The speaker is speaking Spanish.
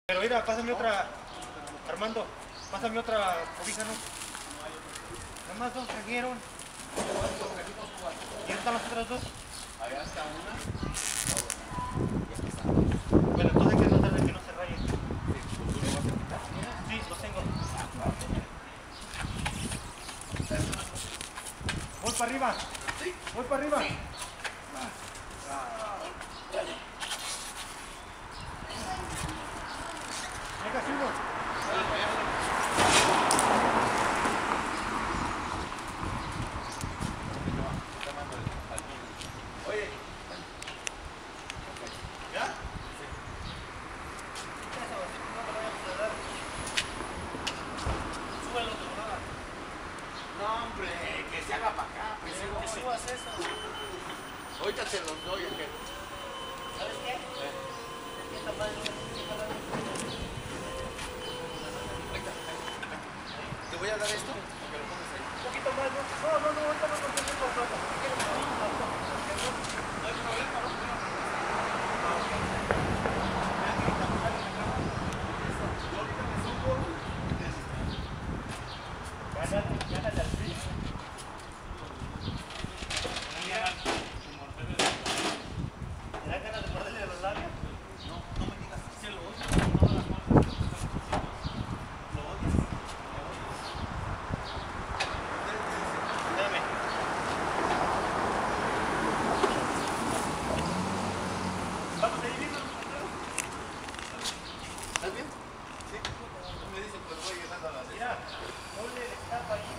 Pero mira, pásame otra, Armando, pásame otra cobija, ¿no? Nada más dos trajeron. ¿Y están las otras dos? Allá está una. Bueno, entonces hay que tratar de que no se rayen. Sí, los tengo. Voy para arriba. Voy para arriba. Venga, sigo. Oye, ¿ya? Súbelo, no hombre, que se haga para acá. Pues, que subas eso. ahorita te los doy, ¿o qué? ¿Sabes qué? Esta madre no me gusta. Te voy a dar esto, que lo pongas ahí. Un poquito más, ¿no? No, ahorita no nos tenemos plata. No hay problema, ¿no? Gánale al fin. ¿Te dan ganas de morderle los labios? No me digas, se lo odio. ¿Lo odias? Espérame. Vamos a dividirnos. ¿Estás bien? Sí. Me dicen, pues voy llegando a la... Mira, ponle el tapa ahí.